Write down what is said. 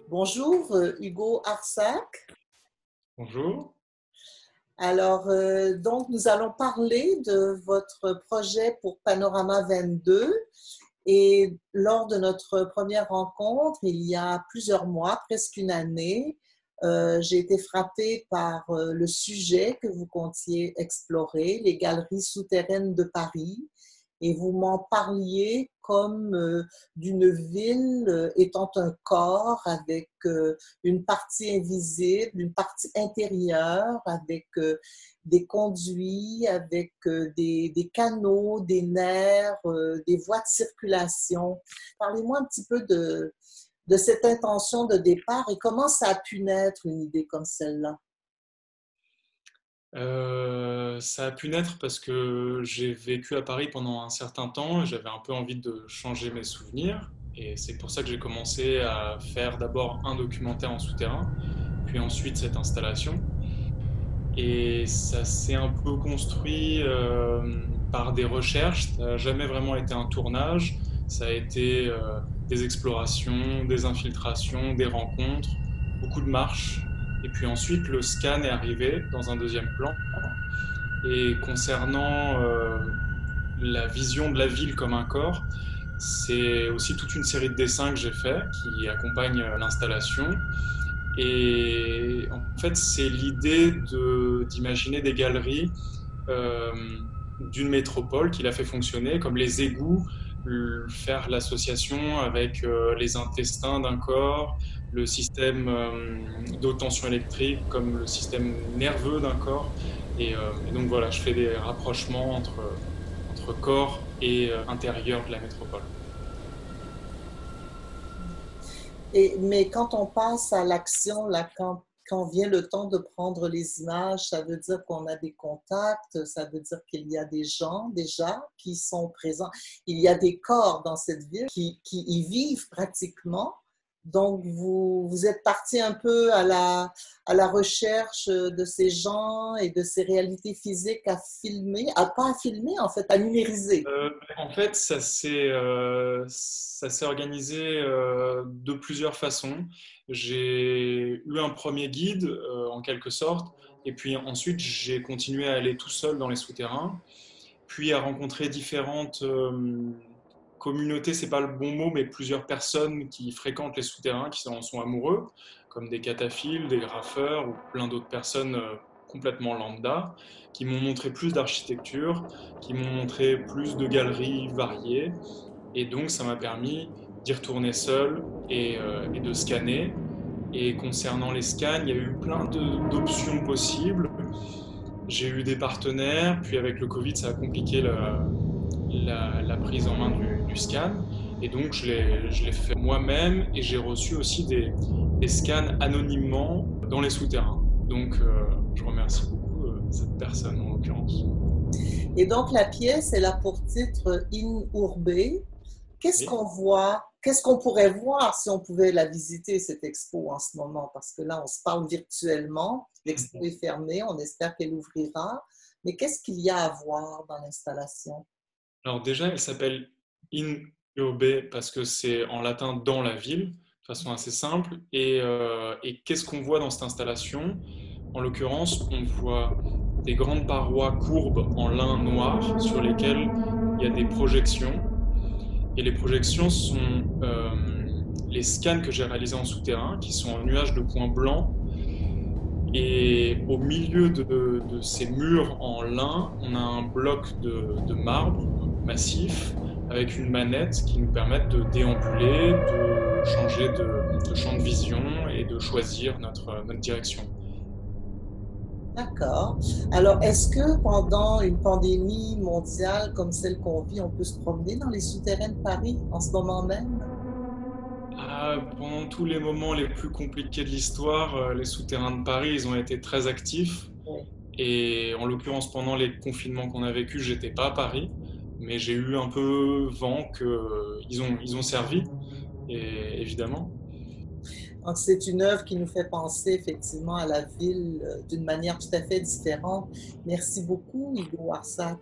Bonjour, Hugo Arsac. Bonjour. Alors, donc, nous allons parler de votre projet pour Panorama 22. Et lors de notre première rencontre, il y a plusieurs mois, presque une année, j'ai été frappée par le sujet que vous comptiez explorer, les galeries souterraines de Paris. Et vous m'en parliez comme d'une ville étant un corps avec une partie invisible, une partie intérieure, avec des conduits, avec des canaux, des nerfs, des voies de circulation. Parlez-moi un petit peu de cette intention de départ et comment ça a pu naître une idée comme celle-là. Ça a pu naître parce que j'ai vécu à Paris pendant un certain temps et j'avais un peu envie de changer mes souvenirs. Et c'est pour ça que j'ai commencé à faire d'abord un documentaire en souterrain, puis ensuite cette installation. Et ça s'est un peu construit par des recherches. Ça n'a jamais vraiment été un tournage. Ça a été des explorations, des infiltrations, des rencontres, beaucoup de marches. Et puis ensuite, le scan est arrivé dans un deuxième plan. Et concernant la vision de la ville comme un corps, c'est aussi toute une série de dessins que j'ai faits qui accompagnent l'installation. Et en fait, c'est l'idée d'imaginer des galeries euh, d'une métropole qui l'a fait fonctionner, comme les égouts, faire l'association avec les intestins d'un corps, le système d'eau tension électrique, comme le système nerveux d'un corps. Et donc voilà, je fais des rapprochements entre corps et intérieur de la métropole. Mais quand on passe à l'action, là, quand vient le temps de prendre les images, ça veut dire qu'on a des contacts, ça veut dire qu'il y a des gens déjà qui sont présents. Il y a des corps dans cette ville qui y vivent pratiquement. Donc, vous êtes parti un peu à la recherche de ces gens et de ces réalités physiques à filmer, à pas à filmer en fait, à numériser. En fait, ça s'est organisé de plusieurs façons. J'ai eu un premier guide, en quelque sorte, et puis ensuite j'ai continué à aller tout seul dans les souterrains, puis à rencontrer différentes communautés, c'est pas le bon mot, mais plusieurs personnes qui fréquentent les souterrains, qui en sont amoureux, comme des cataphiles, des graffeurs ou plein d'autres personnes complètement lambda, qui m'ont montré plus d'architecture, qui m'ont montré plus de galeries variées. Et donc, ça m'a permis d'y retourner seul et de scanner. Et concernant les scans, il y a eu plein d'options possibles. J'ai eu des partenaires, puis avec le Covid, ça a compliqué la prise en main du scan. Et donc, je l'ai fait moi-même et j'ai reçu aussi des scans anonymement dans les souterrains. Donc, je remercie beaucoup cette personne en l'occurrence. Et donc, la pièce, elle a pour titre In Urbe. Qu'est-ce Oui. qu'on voit? Qu'est-ce qu'on pourrait voir si on pouvait la visiter, cette expo, en ce moment? Parce que là, on se parle virtuellement. L'expo est fermée. On espère qu'elle ouvrira. Mais qu'est-ce qu'il y a à voir dans l'installation? Alors déjà, elle s'appelle In Urbe parce que c'est en latin dans la ville, de façon assez simple. Et qu'est-ce qu'on voit dans cette installation? En l'occurrence, on voit des grandes parois courbes en lin noir sur lesquelles il y a des projections. Et les projections sont les scans que j'ai réalisés en souterrain, qui sont en nuages de points blancs. Et au milieu de ces murs en lin, on a un bloc de marbre massif avec une manette qui nous permet de déambuler, de changer de champ de vision et de choisir notre direction. D'accord. Alors, est-ce que pendant une pandémie mondiale comme celle qu'on vit, on peut se promener dans les souterrains de Paris en ce moment même? Pendant tous les moments les plus compliqués de l'histoire, les souterrains de Paris, ils ont été très actifs. Oui. Et en l'occurrence, pendant les confinements qu'on a vécu, j'étais pas à Paris, mais j'ai eu un peu vent qu'ils ont servi, et, évidemment. Donc, c'est une œuvre qui nous fait penser effectivement à la ville d'une manière tout à fait différente. Merci beaucoup, Hugo Arsac.